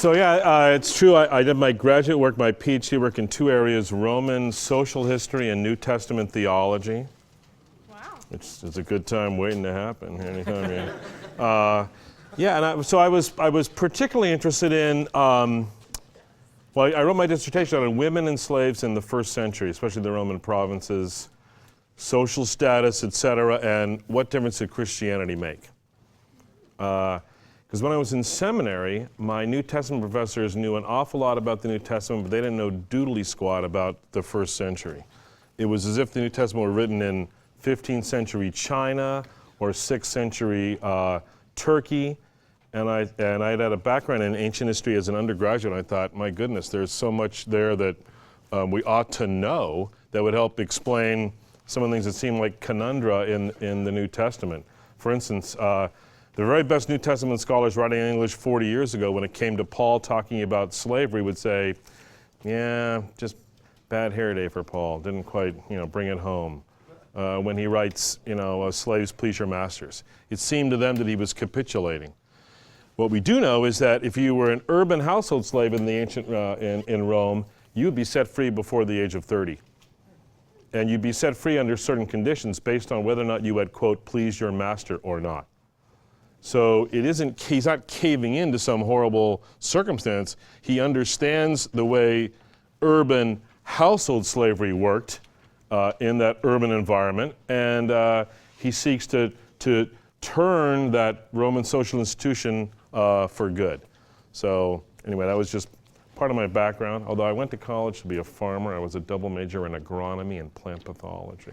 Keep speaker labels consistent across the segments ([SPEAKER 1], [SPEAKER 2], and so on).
[SPEAKER 1] So yeah, it's true. I did my graduate work, my PhD work in two areas: Roman social history and New Testament theology.
[SPEAKER 2] Wow.
[SPEAKER 1] It's a good time waiting to happen anytime. So I was particularly interested in. Well, I wrote my dissertation on women and slaves in the first century, especially the Roman provinces, social status, etc., and what difference did Christianity make? Because when I was in seminary, my New Testament professors knew an awful lot about the New Testament, but they didn't know doodly squat about the first century. It was as if the New Testament were written in 15th century China or 6th century Turkey. And I had a background in ancient history as an undergraduate, and I thought, my goodness, there's so much there that we ought to know that would help explain some of the things that seem like conundra in the New Testament. For instance, the very best New Testament scholars writing in English 40 years ago, when it came to Paul talking about slavery, would say, yeah, just bad hair day for Paul, didn't quite bring it home. When he writes, slaves please your masters. It seemed to them that he was capitulating. What we do know is that if you were an urban household slave in the ancient in Rome, you would be set free before the age of 30. And you'd be set free under certain conditions based on whether or not you had, quote, pleased your master or not. So he's not caving into some horrible circumstance. He understands the way urban household slavery worked in that urban environment, and he seeks to turn that Roman social institution for good. So anyway, that was just part of my background. Although I went to college to be a farmer, I was a double major in agronomy and plant pathology.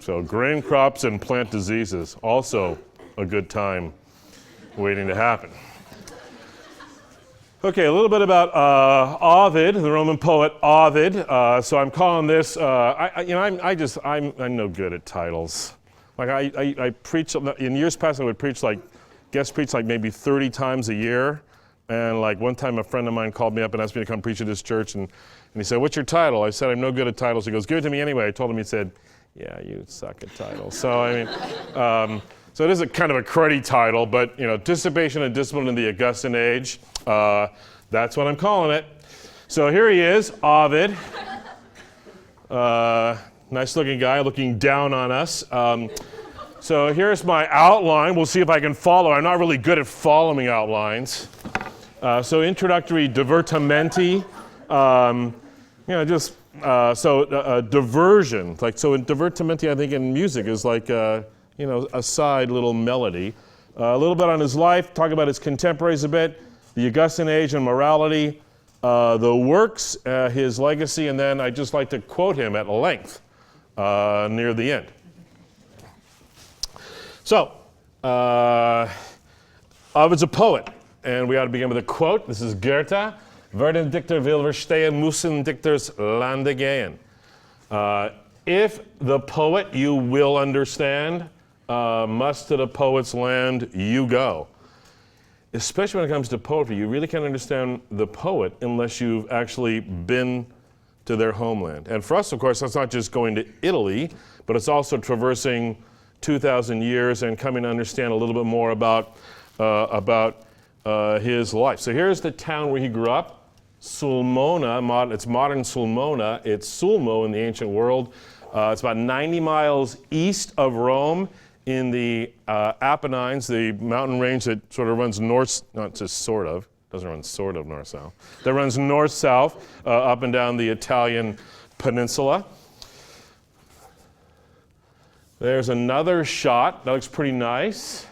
[SPEAKER 1] So grain crops and plant diseases, also a good time waiting to happen. Okay, a little bit about Ovid, the Roman poet Ovid. So I'm calling this. I'm no good at titles. Like I preach in years past. I would guest preach maybe 30 times a year. And like one time, a friend of mine called me up and asked me to come preach at his church, and he said, "What's your title?" I said, "I'm no good at titles." He goes, "Give it to me anyway." I told him. He said, "Yeah, you suck at titles." So I mean. So it is a kind of a cruddy title, but dissipation and discipline in the Augustan age. That's what I'm calling it. So here he is, Ovid. Nice looking guy looking down on us. So here's my outline. We'll see if I can follow. I'm not really good at following outlines. So introductory divertimenti. Diversion. So in divertimenti, I think in music is like a side little melody. A little bit on his life, talk about his contemporaries a bit, the Augustan age and morality, the works, his legacy, and then I'd just like to quote him at length near the end. So, Ovid's a poet, and we ought to begin with a quote. This is Goethe. Werden Dichter will verstehen, müssen Dichters Lande gehen. If the poet you will understand, must to the poet's land you go. Especially when it comes to poetry, you really can't understand the poet unless you've actually been to their homeland. And for us, of course, that's not just going to Italy, but it's also traversing 2,000 years and coming to understand a little bit more about his life. So here's the town where he grew up, Sulmona. It's modern Sulmona. It's Sulmo in the ancient world. It's about 90 miles east of Rome in the Apennines, the mountain range that sort of runs north, not just sort of, doesn't run sort of north-south, that runs north-south up and down the Italian peninsula. There's another shot. That looks pretty nice.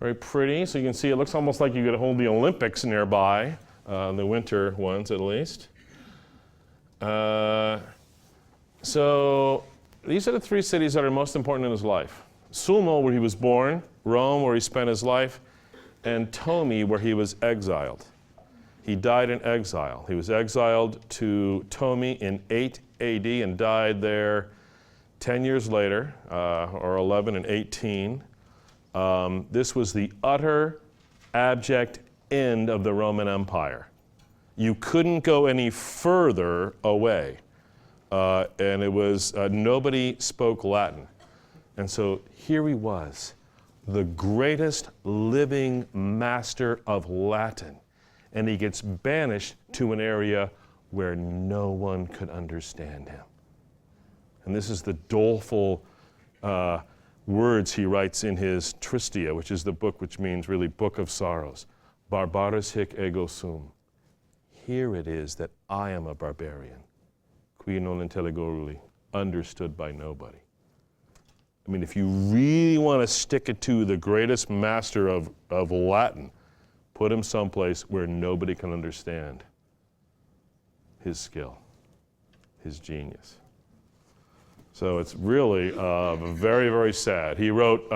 [SPEAKER 1] Very pretty. So you can see it looks almost like you could hold the Olympics nearby, the winter ones at least. So these are the three cities that are most important in his life. Sulmo, where he was born, Rome, where he spent his life, and Tomi, where he was exiled. He died in exile. He was exiled to Tomi in 8 AD and died there 10 years later, or 11 and 18. This was the utter, abject end of the Roman Empire. You couldn't go any further away. And it was, nobody spoke Latin. And so here he was, the greatest living master of Latin. And he gets banished to an area where no one could understand him. And this is the doleful words he writes in his Tristia, which is the book which means really book of sorrows. Barbarus hic ego sum. Here it is that I am a barbarian, qui non intelligoruli, understood by nobody. I mean, if you really want to stick it to the greatest master of Latin, put him someplace where nobody can understand his skill, his genius. So it's really very, very sad. He wrote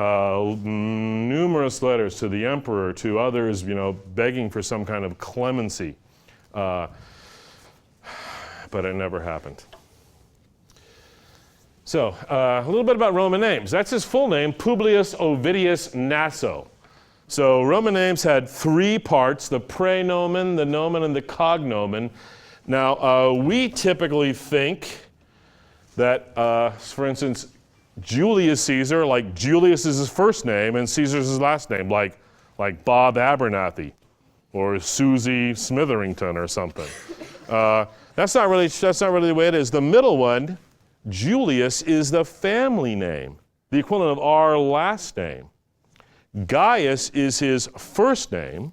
[SPEAKER 1] numerous letters to the emperor, to others, begging for some kind of clemency. But it never happened. So a little bit about Roman names. That's his full name, Publius Ovidius Naso. So Roman names had three parts: the praenomen, the nomen, and the cognomen. Now, we typically think that, for instance, Julius Caesar, like Julius is his first name and Caesar's his last name, like Bob Abernathy or Susie Smitherington or something. That's not really the way it is. The middle one, Julius, is the family name, the equivalent of our last name. Gaius is his first name,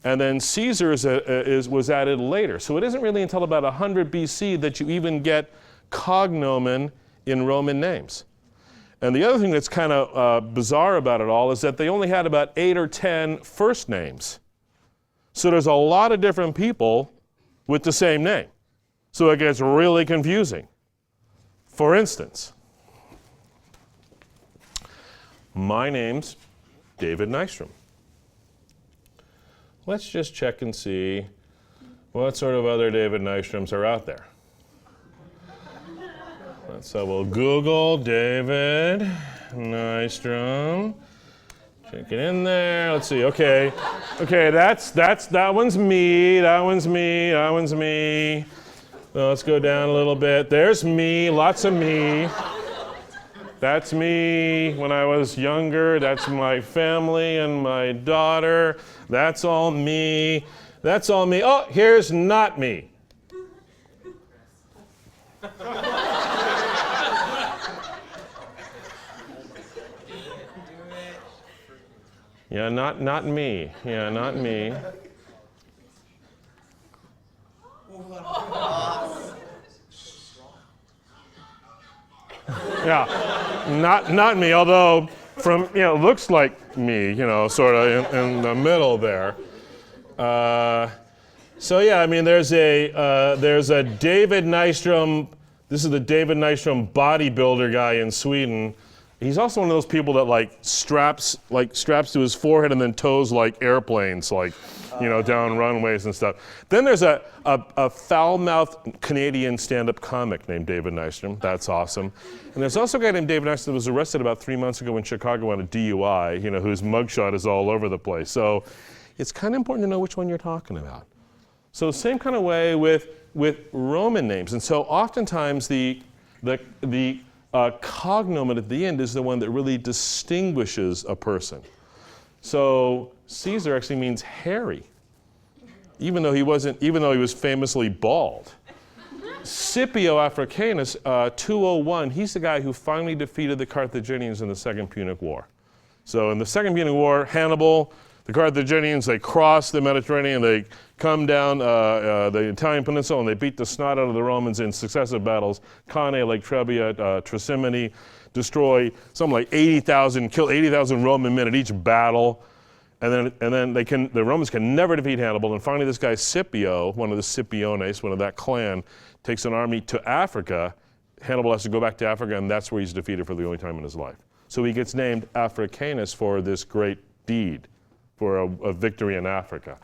[SPEAKER 1] and then Caesar was added later. So it isn't really until about 100 BC that you even get cognomen in Roman names. And the other thing that's kind of bizarre about it all is that they only had about 8 or 10 first names. So there's a lot of different people with the same name. So it gets really confusing. For instance, my name's David Nystrom. Let's just check and see what sort of other David Nystroms are out there. So we'll Google David Nystrom. Check it in there. Let's see. Okay, that one's me. That one's me. That one's me. So let's go down a little bit. There's me. Lots of me. That's me when I was younger. That's my family and my daughter. That's all me. That's all me. Oh, here's not me. Yeah, not me. Yeah, not me. Yeah, not me, although from, looks like me, sort of in the middle there. So yeah, I mean, there's a David Nystrom. This is the David Nystrom bodybuilder guy in Sweden. He's also one of those people that straps to his forehead and then toes like airplanes, down runways and stuff. Then there's a foul-mouthed Canadian stand-up comic named David Nystrom. That's awesome. And there's also a guy named David Nystrom that was arrested about 3 months ago in Chicago on a DUI, whose mugshot is all over the place. So it's kind of important to know which one you're talking about. So same kind of way with Roman names. And so oftentimes the cognomen at the end is the one that really distinguishes a person. So Caesar actually means hairy, even though he was famously bald. Scipio Africanus, 201, he's the guy who finally defeated the Carthaginians in the Second Punic War. So in the Second Punic War, Hannibal, the Carthaginians, they cross the Mediterranean, they come down the Italian peninsula, and they beat the snot out of the Romans in successive battles. Cannae, Lake Trebia, Trasimene, destroy something like 80,000, kill 80,000 Roman men at each battle. And then the Romans can never defeat Hannibal. And finally, this guy Scipio, one of the Scipiones, one of that clan, takes an army to Africa. Hannibal has to go back to Africa, and that's where he's defeated for the only time in his life. So he gets named Africanus for this great deed, for a victory in Africa.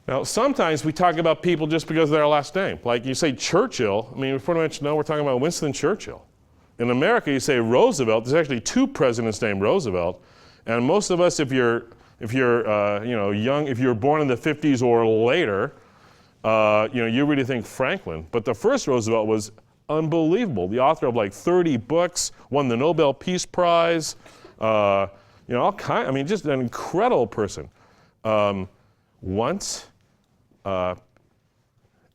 [SPEAKER 1] Now, sometimes we talk about people just because of their last name. Like you say Churchill, I mean, we pretty much know we're talking about Winston Churchill. In America, you say Roosevelt. There's actually 2 presidents named Roosevelt. And most of us, if you're young, if you're born in the 50s or later, you really think Franklin. But the first Roosevelt was unbelievable. The author of 30 books, won the Nobel Peace Prize, all kind. I mean, just an incredible person. Once,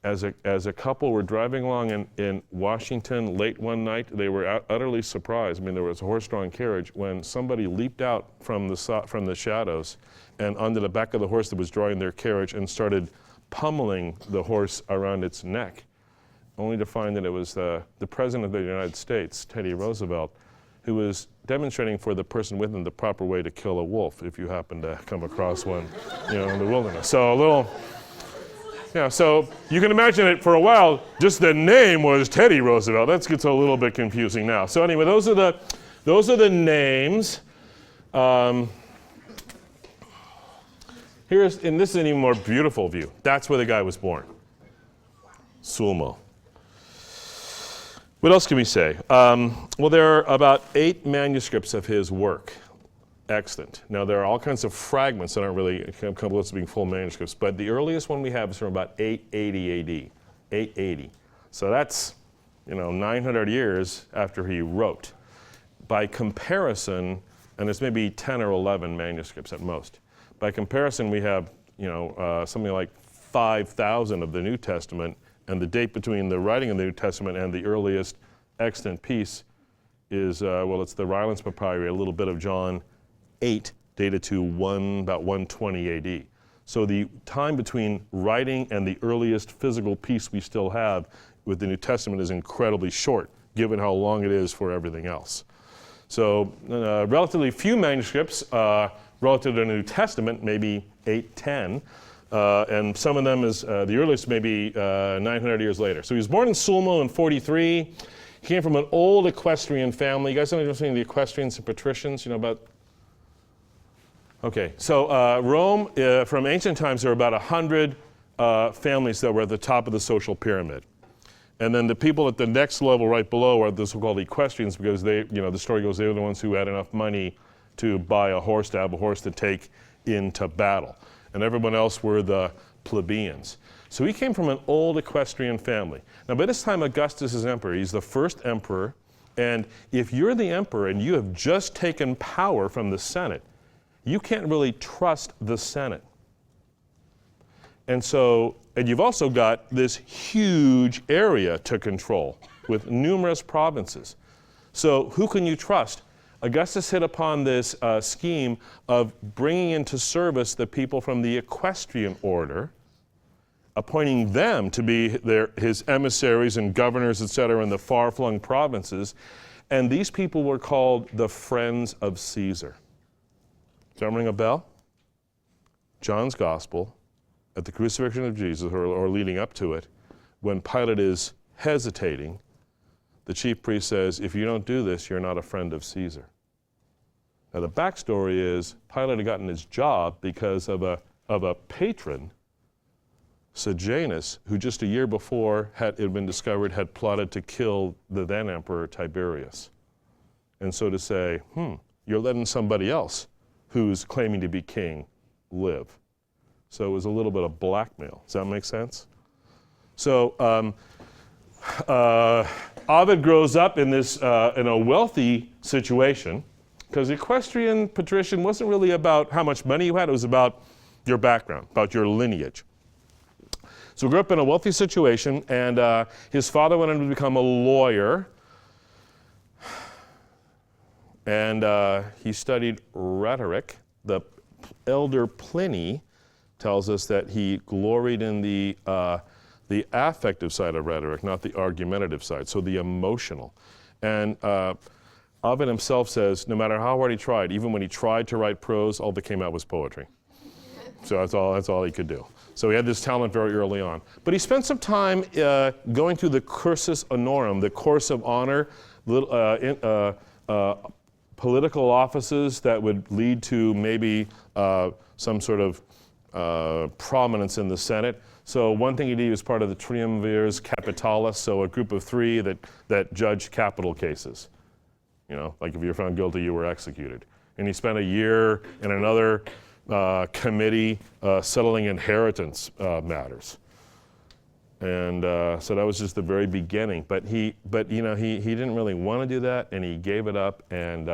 [SPEAKER 1] as a couple were driving along in Washington late one night, they were utterly surprised. I mean, there was a horse-drawn carriage when somebody leaped out from the shadows and onto the back of the horse that was drawing their carriage and started pummeling the horse around its neck, only to find that it was the President of the United States, Teddy Roosevelt, who was demonstrating for the person with him the proper way to kill a wolf if you happen to come across one, in the wilderness. So a little... Yeah, so you can imagine it for a while, just the name was Teddy Roosevelt. That gets a little bit confusing now. So anyway, those are the names. And this is an even more beautiful view. That's where the guy was born. Sulmo. What else can we say? Well, there are about 8 manuscripts of his work extant. Now, there are all kinds of fragments that aren't really come close to being full manuscripts, but the earliest one we have is from about 880 AD. 880. So that's, 900 years after he wrote. By comparison, and there's maybe 10 or 11 manuscripts at most. By comparison, we have, something like 5,000 of the New Testament, and the date between the writing of the New Testament and the earliest extant piece is, it's the Rylands Papyri, a little bit of John 8, dated to about 120 AD. So the time between writing and the earliest physical piece we still have with the New Testament is incredibly short, given how long it is for everything else. So relatively few manuscripts relative to the New Testament, maybe 8, 10, and some of them the earliest maybe 900 years later. So he was born in Sulmo in 43. He came from an old equestrian family. You guys know anything the equestrians and patricians, about? Okay, so Rome, from ancient times, there were about 100 families that were at the top of the social pyramid. And then the people at the next level right below are the so-called equestrians, because they, the story goes, they were the ones who had enough money to buy a horse, to have a horse to take into battle. And everyone else were the plebeians. So he came from an old equestrian family. Now, by this time, Augustus is emperor. He's the first emperor. And if you're the emperor and you have just taken power from the Senate, you can't really trust the Senate. And you've also got this huge area to control with numerous provinces. So who can you trust? Augustus hit upon this scheme of bringing into service the people from the equestrian order, appointing them to be his emissaries and governors, etc., in the far-flung provinces. And these people were called the Friends of Caesar. Does that ring a bell? John's Gospel, at the crucifixion of Jesus, or leading up to it, when Pilate is hesitating, the chief priest says, if you don't do this, you're not a friend of Caesar. Now the backstory is Pilate had gotten his job because of a patron, Sejanus, who just a year before it had been discovered had plotted to kill the then emperor Tiberius. And so to say, you're letting somebody else who's claiming to be king live. So it was a little bit of blackmail. Does that make sense? So Ovid grows up in a wealthy situation, because the equestrian patrician wasn't really about how much money you had, it was about your background, about your lineage. So he grew up in a wealthy situation, and his father went on to become a lawyer, and he studied rhetoric. The elder Pliny tells us that he gloried in the affective side of rhetoric, not the argumentative side, so the emotional. And Ovid himself says, no matter how hard he tried, even when he tried to write prose, all that came out was poetry. So that's all he could do. So he had this talent very early on. But he spent some time going through the cursus honorum, the course of honor, political offices that would lead to maybe some sort of prominence in the Senate. So one thing he did was part of the triumvirs capitalis, so a group of 3 that judged capital cases. Like if you were found guilty, you were executed. And he spent a year in another committee settling inheritance matters. And so that was just the very beginning. But he didn't really want to do that, and he gave it up. And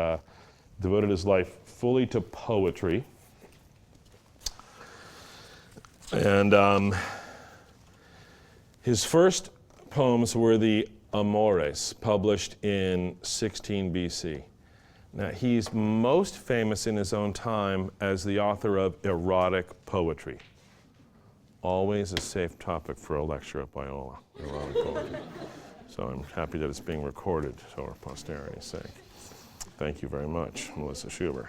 [SPEAKER 1] devoted his life fully to poetry. And his first poems were the Amores, published in 16 BC. Now, he's most famous in his own time as the author of erotic poetry. Always a safe topic for a lecture at Biola, erotic poetry. So I'm happy that it's being recorded for posterity's sake. Thank you very much, Melissa Schuber.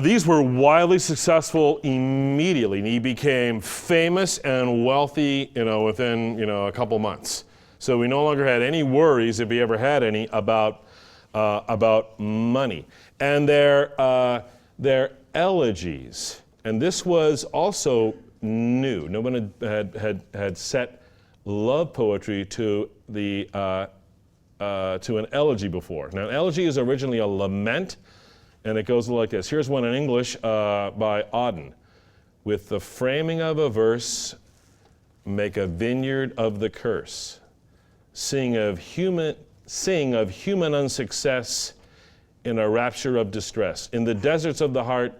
[SPEAKER 1] These were wildly successful immediately. And he became famous and wealthy, within, a couple months. So we no longer had any worries, if he ever had any, about money. And their elegies, and this was also new. No one had set love poetry to an elegy before. Now, an elegy is originally a lament. And it goes like this. Here's one in English by Auden. With the framing of a verse, make a vineyard of the curse. Sing of human unsuccess in a rapture of distress. In the deserts of the heart,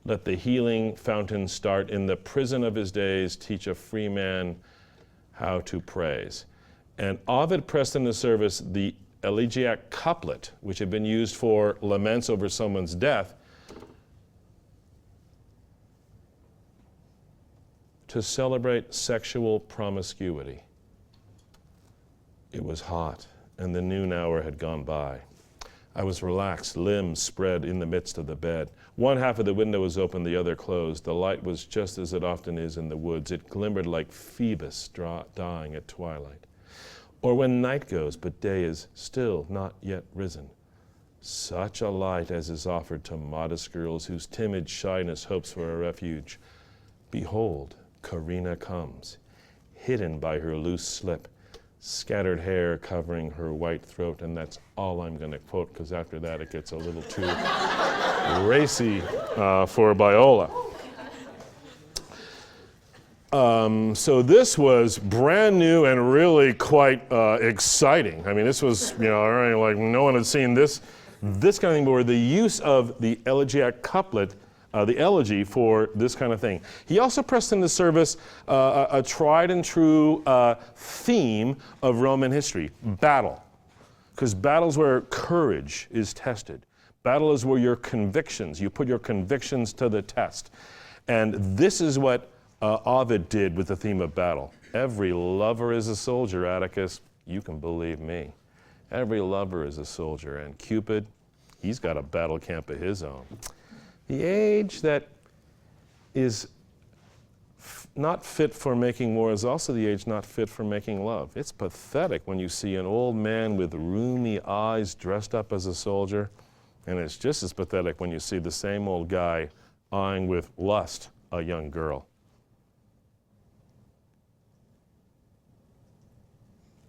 [SPEAKER 1] let the healing fountain start. In the prison of his days, teach a free man how to praise. And Ovid pressed in the service the elegiac couplet, which had been used for laments over someone's death, to celebrate sexual promiscuity. It was hot, and the noon hour had gone by. I was relaxed, limbs spread in the midst of the bed. One half of the window was open, the other closed. The light was just as it often is in the woods. It glimmered like Phoebus dying at twilight. Or when night goes, but day is still not yet risen. Such a light as is offered to modest girls whose timid shyness hopes for a refuge. Behold, Corinna comes, hidden by her loose slip, scattered hair covering her white throat, and that's all I'm going to quote, because after that it gets a little too racy for Biola. So this was brand new and really quite exciting. I mean, this was, like no one had seen this kind of thing, but the use of the elegiac couplet, the elegy for this kind of thing. He also pressed into service a tried and true theme of Roman history, battle. Because battle is where courage is tested. Battle is where your convictions, you put your convictions to the test. And this is what Ovid did with the theme of battle. Every lover is a soldier, Atticus. You can believe me. Every lover is a soldier. And Cupid, he's got a battle camp of his own. The age that is not fit for making war is also the age not fit for making love. It's pathetic when you see an old man with rheumy eyes dressed up as a soldier, and it's just as pathetic when you see the same old guy eyeing with lust a young girl.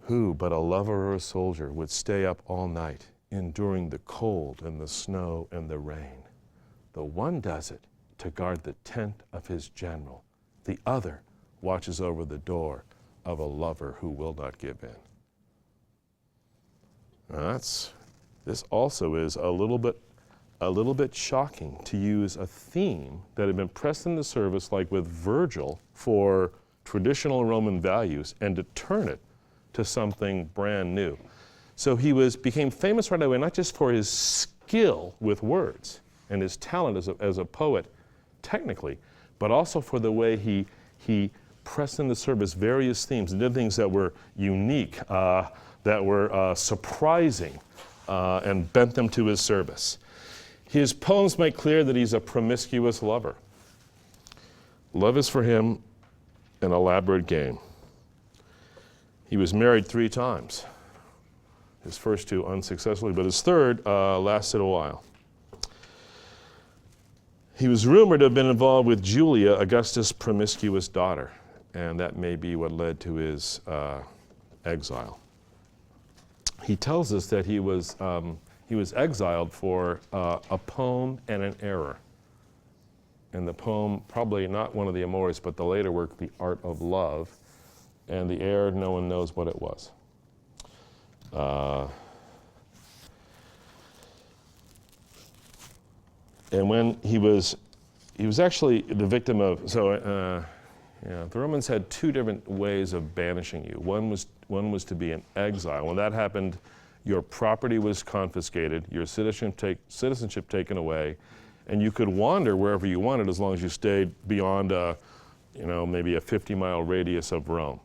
[SPEAKER 1] Who but a lover or a soldier would stay up all night, enduring the cold and the snow and the rain? The one does it to guard the tent of his general. The other watches over the door of a lover who will not give in. Now this also is a little bit shocking to use a theme that had been pressed into service, like with Virgil, for traditional Roman values, and to turn it to something brand new. So he became famous right away, not just for his skill with words and his talent as a poet technically, but also for the way he pressed into service various themes and did things that were unique, that were surprising, and bent them to his service. His poems make clear that he's a promiscuous lover. Love is for him an elaborate game. He was married 3 times. His first 2 unsuccessfully, but his third lasted a while. He was rumored to have been involved with Julia, Augustus' promiscuous daughter, and that may be what led to his exile. He tells us that he was exiled for a poem and an error. And the poem, probably not one of the Amores, but the later work, The Art of Love, and the error, no one knows what it was. And when he was actually the victim of, the Romans had two different ways of banishing you. One was to be in exile. When that happened, your property was confiscated, your citizenship taken away, and you could wander wherever you wanted as long as you stayed beyond maybe a 50-mile radius of Rome.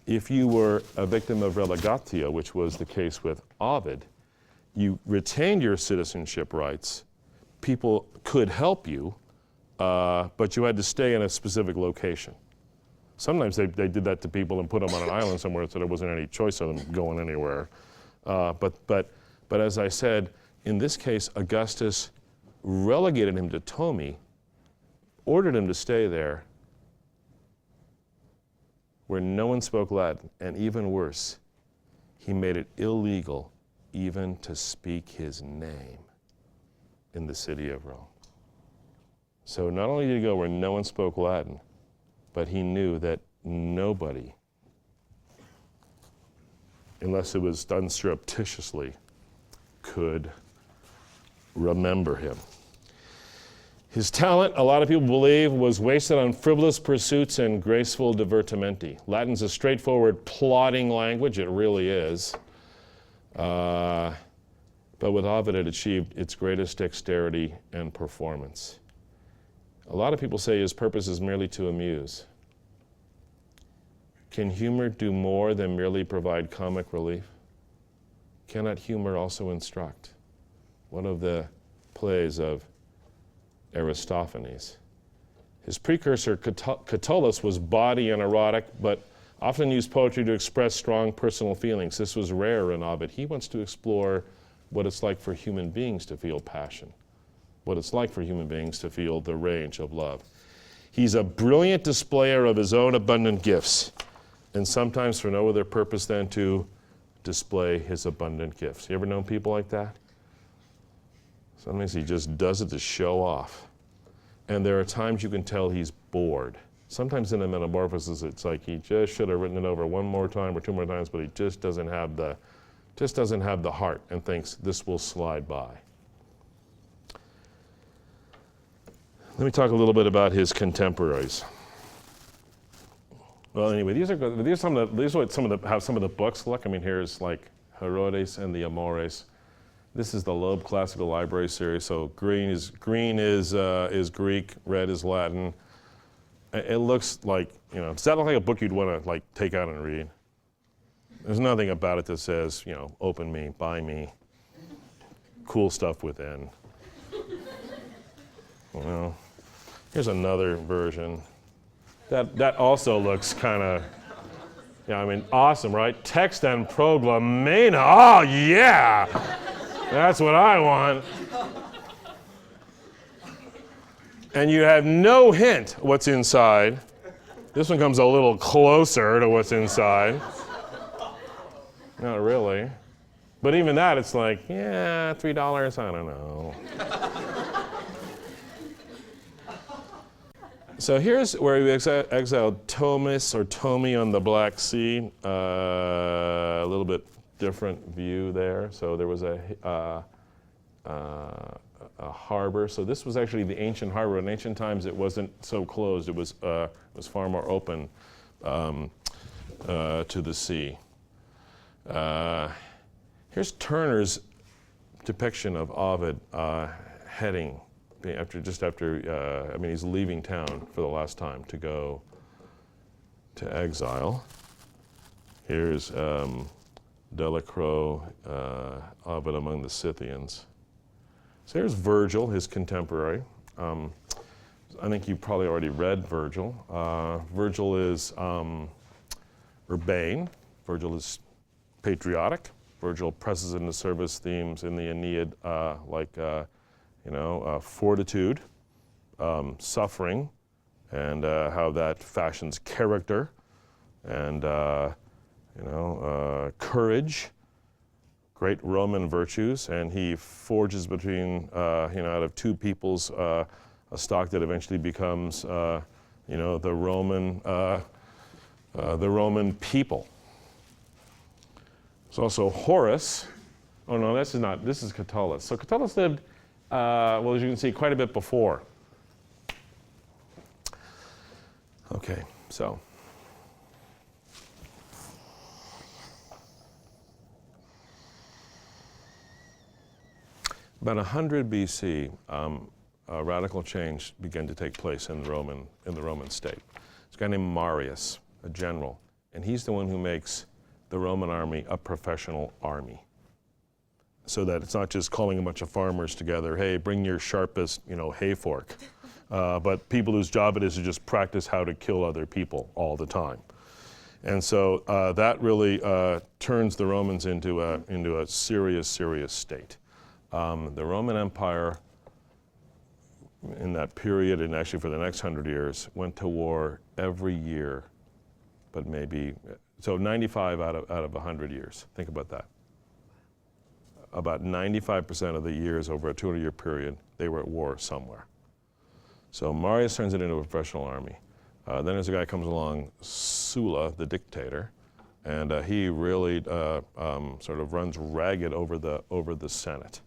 [SPEAKER 1] If you were a victim of relegatio, which was the case with Ovid, you retained your citizenship rights. People could help you, but you had to stay in a specific location. Sometimes they did that to people and put them on an island somewhere so there wasn't any choice of them going anywhere. But as I said, in this case, Augustus relegated him to Tomi, ordered him to stay there, where no one spoke Latin, and even worse, he made it illegal even to speak his name in the city of Rome. So not only did he go where no one spoke Latin, but he knew that nobody, unless it was done surreptitiously, could remember him. His talent, a lot of people believe, was wasted on frivolous pursuits and graceful divertimenti. Latin's a straightforward, plodding language. It really is. But with Ovid, it achieved its greatest dexterity and performance. A lot of people say his purpose is merely to amuse. Can humor do more than merely provide comic relief? Cannot humor also instruct? One of the plays of Aristophanes. His precursor, Catullus, was bawdy and erotic, but often used poetry to express strong personal feelings. This was rare in Ovid. He wants to explore what it's like for human beings to feel passion, what it's like for human beings to feel the range of love. He's a brilliant displayer of his own abundant gifts, and sometimes for no other purpose than to display his abundant gifts. You ever known people like that? Sometimes he just does it to show off. And there are times you can tell he's bored. Sometimes in the Metamorphoses, it's like he just should have written it over one more time or two more times, but he just doesn't have the heart and thinks this will slide by. Let me talk a little bit about his contemporaries. Well, anyway, these are some of the books look. I mean, here's like Herodes and the Amores. This is the Loeb Classical Library series. So green is Greek, red is Latin. It looks like, does that look like a book you'd want to like take out and read? There's nothing about it that says, open me, buy me, cool stuff within. Well, here's another version. That also looks kind of, awesome, right? Text and Prolegomena. Oh yeah, that's what I want. And you have no hint what's inside. This one comes a little closer to what's inside. Not really. But even that, it's like, yeah, $3, I don't know. So here's where we exiled Thomas or Tomi on the Black Sea. A little bit different view there. So there was a harbor. So this was actually the ancient harbor. In ancient times, it wasn't so closed. It was far more open to the sea. Here's Turner's depiction of Ovid heading after he's leaving town for the last time to go to exile. Here's Delacroix, Ovid among the Scythians. So here's Virgil, his contemporary. I think you probably already read Virgil. Virgil is urbane. Virgil is patriotic. Virgil presses into service themes in the Aeneid fortitude, suffering, and how that fashions character, and courage, great Roman virtues, and he forges between out of two peoples a stock that eventually becomes the Roman people. There's also Horace. Oh no, this is Catullus. So Catullus lived Well, as you can see, quite a bit before. Okay, so. About 100 BC, a radical change began to take place in the Roman state. There's a guy named Marius, a general, and he's the one who makes the Roman army a professional army. So that it's not just calling a bunch of farmers together, hey, bring your sharpest, hay fork, but people whose job it is to just practice how to kill other people all the time. And so that really turns the Romans into a serious state. The Roman Empire in that period, and actually for the next 100 years, went to war every year, but so 95 out of 100 years. Think about that. About 95% of the years over a 200-year period, they were at war somewhere. So Marius turns it into a professional army. Then there's a guy comes along, Sulla, the dictator, and he really sort of runs ragged over the Senate.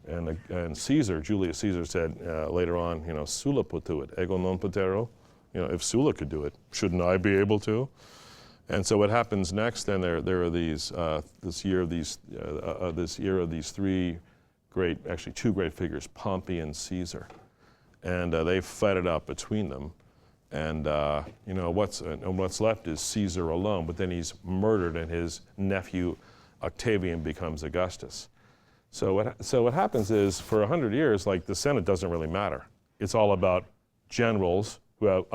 [SPEAKER 1] And Caesar, Julius Caesar said later on, Sulla potuit, ego non potero. If Sulla could do it, shouldn't I be able to? And so what happens next? Then there are this year of these two great figures, Pompey and Caesar, and they fight it out between them. And what's left is Caesar alone. But then he's murdered, and his nephew Octavian becomes Augustus. So what happens is, for 100 years, the Senate doesn't really matter. It's all about generals who have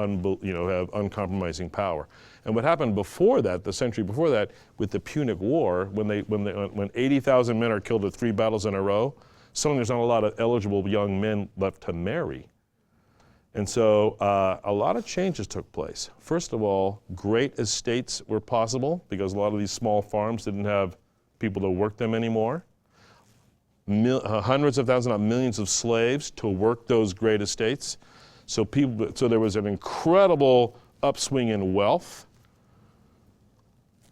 [SPEAKER 1] uncompromising power. And what happened before that, the century before that, with the Punic War, when 80,000 men are killed at 3 battles in a row, suddenly there's not a lot of eligible young men left to marry. And so a lot of changes took place. First of all, great estates were possible because a lot of these small farms didn't have people to work them anymore. Hundreds of thousands, not millions of slaves to work those great estates. So there was an incredible upswing in wealth.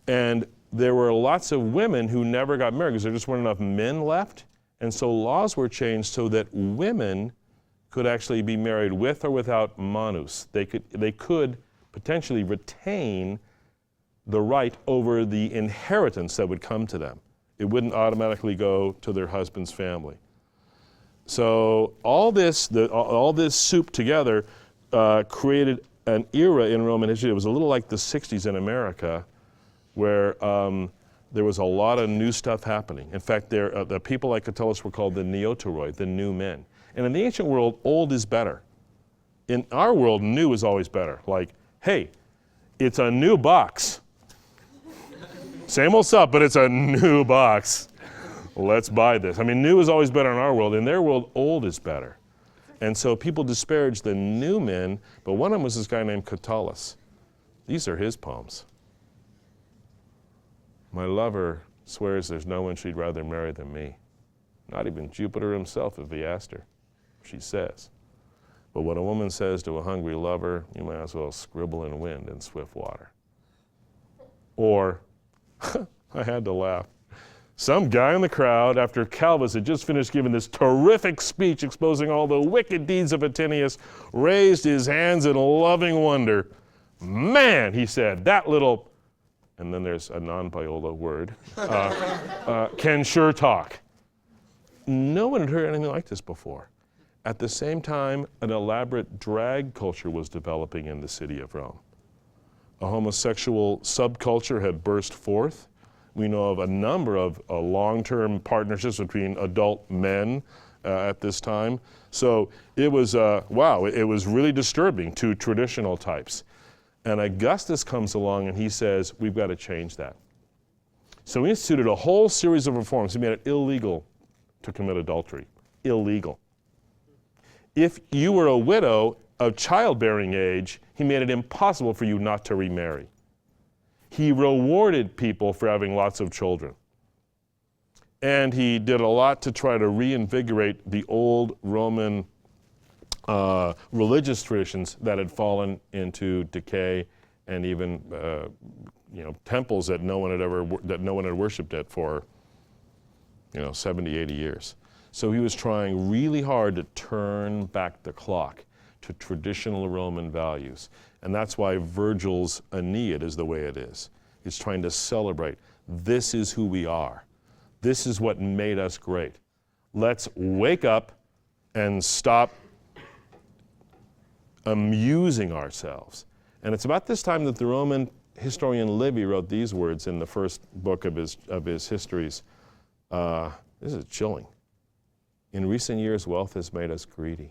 [SPEAKER 1] And there were lots of women who never got married because there just weren't enough men left. And so laws were changed so that women could actually be married with or without manus. They could potentially retain the right over the inheritance that would come to them. It wouldn't automatically go to their husband's family. So all this soup together created an era in Roman history. It was a little like the 60s in America, where there was a lot of new stuff happening. In fact, the people like Catullus were called the neoteroi, the new men. And in the ancient world, old is better. In our world, new is always better. Like, hey, it's a new box. Same old stuff, but it's a new box. Let's buy this. I mean, new is always better in our world. In their world, old is better. And so people disparage the new men, but one of them was this guy named Catullus. These are his poems. My lover swears there's no one she'd rather marry than me. Not even Jupiter himself if he asked her, she says. But what a woman says to a hungry lover, you might as well scribble in wind and swift water. Or, I had to laugh. Some guy in the crowd, after Calvus had just finished giving this terrific speech exposing all the wicked deeds of Vatinius, raised his hands in loving wonder. Man, he said, that little, and then there's a non-Viola word, can sure talk. No one had heard anything like this before. At the same time, an elaborate drag culture was developing in the city of Rome. A homosexual subculture had burst forth. We know of a number of long-term partnerships between adult men at this time. So it was, it was really disturbing to traditional types. And Augustus comes along and he says, we've got to change that. So he instituted a whole series of reforms. He made it illegal to commit adultery. Illegal. If you were a widow of childbearing age, he made it impossible for you not to remarry. He rewarded people for having lots of children. And he did a lot to try to reinvigorate the old Roman religious traditions that had fallen into decay, and even temples that no one had worshipped at for 70, 80 years. So he was trying really hard to turn back the clock to traditional Roman values. And that's why Virgil's Aeneid is the way it is. He's trying to celebrate. This is who we are. This is what made us great. Let's wake up and stop amusing ourselves. And it's about this time that the Roman historian Livy wrote these words in the first book of his histories. This is chilling. In recent years, wealth has made us greedy,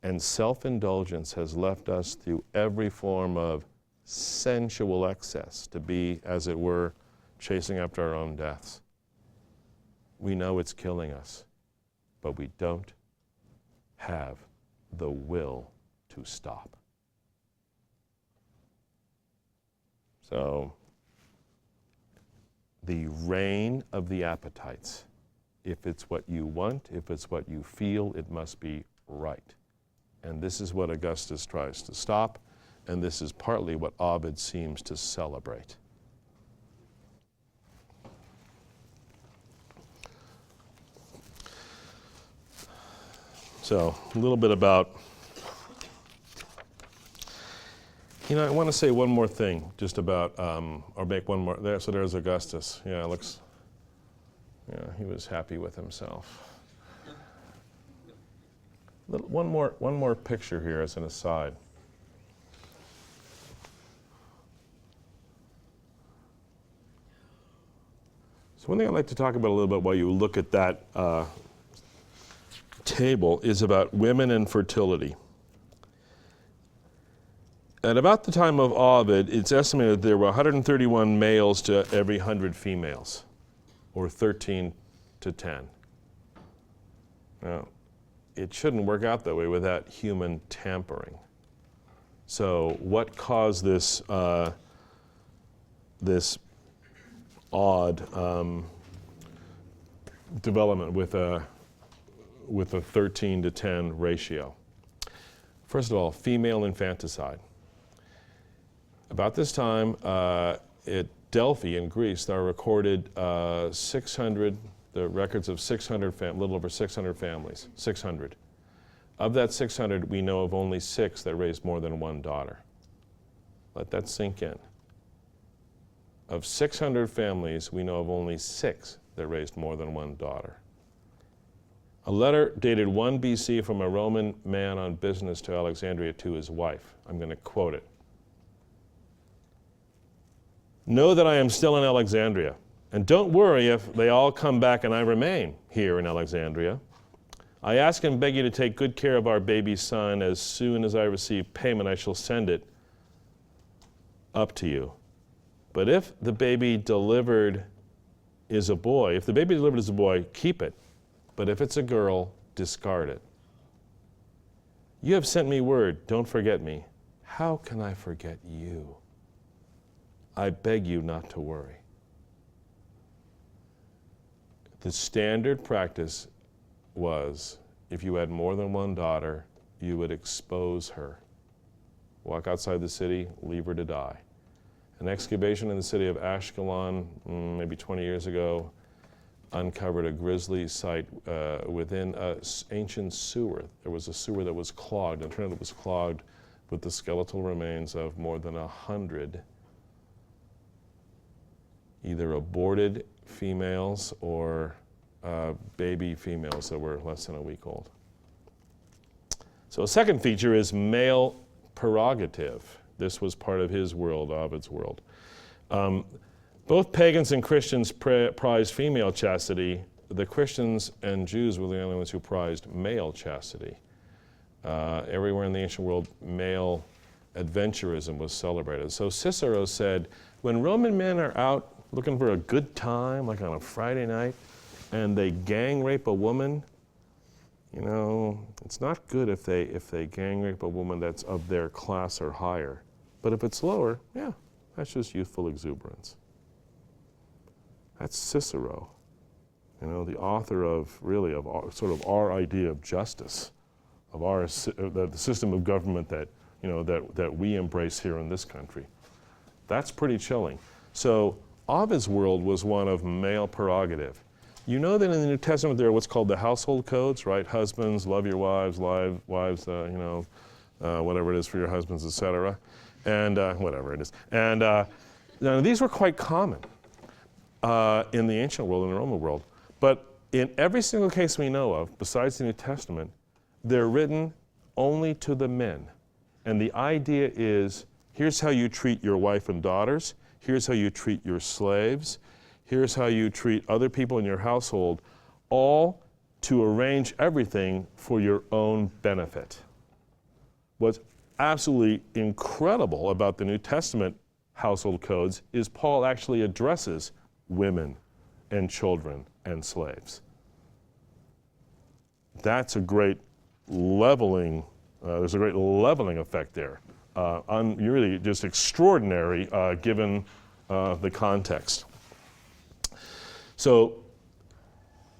[SPEAKER 1] and self-indulgence has left us through every form of sensual excess to be, as it were, chasing after our own deaths. We know it's killing us, but we don't have the will to stop. So, the reign of the appetites. If it's what you want, if it's what you feel, it must be right. And this is what Augustus tries to stop, and this is partly what Ovid seems to celebrate. So, a little bit about, I want to say one more thing, just about, or make one more, there. So there's Augustus. Yeah, it looks, he was happy with himself. One more picture here as an aside. So one thing I'd like to talk about a little bit while you look at that table is about women and fertility. At about the time of Ovid, it's estimated that there were 131 males to every 100 females, or 13 to 10. Now, it shouldn't work out that way without human tampering. So what caused this, this odd development with a 13 to 10 ratio? First of all, female infanticide. About this time, at Delphi in Greece, there are recorded 600, the records of 600, little over 600 families, 600. Of that 600, we know of only 6 that raised more than one daughter. Let that sink in. Of 600 families, we know of only 6 that raised more than one daughter. A letter dated 1 BC from a Roman man on business to Alexandria to his wife. I'm going to quote it. Know that I am still in Alexandria, and don't worry if they all come back and I remain here in Alexandria. I ask and beg you to take good care of our baby son. As soon as I receive payment, I shall send it up to you. But if the baby delivered is a boy, keep it. But if it's a girl, discard it. You have sent me word, don't forget me. How can I forget you? I beg you not to worry. The standard practice was, if you had more than one daughter, you would expose her. Walk outside the city, leave her to die. An excavation in the city of Ashkelon, maybe 20 years ago, uncovered a grisly site within an ancient sewer. There was a sewer that was clogged, and it turned out it was clogged with the skeletal remains of more than 100 either aborted females or baby females that were less than a week old. So a second feature is male prerogative. This was part of his world, Ovid's world. Both pagans and Christians prized female chastity. The Christians and Jews were the only ones who prized male chastity. Everywhere in the ancient world, male adventurism was celebrated. So Cicero said, when Roman men are out looking for a good time, like on a Friday night, and they gang rape a woman, it's not good if they gang rape a woman that's of their class or higher. But if it's lower, yeah, that's just youthful exuberance. That's Cicero, the author of sort of our idea of justice, of the system of government that we embrace here in this country. That's pretty chilling. So Ovid's world was one of male prerogative. You know that in the New Testament there are what's called the household codes, right? Husbands, love your wives, wives, whatever it is for your husbands, etc. And whatever it is. And now these were quite common in the ancient world, in the Roman world. But in every single case we know of, besides the New Testament, they're written only to the men. And the idea is, here's how you treat your wife and daughters, here's how you treat your slaves, here's how you treat other people in your household, all to arrange everything for your own benefit. What's absolutely incredible about the New Testament household codes is Paul actually addresses women and children and slaves. That's a great leveling, there's a great leveling effect there. Really just extraordinary given the context. So,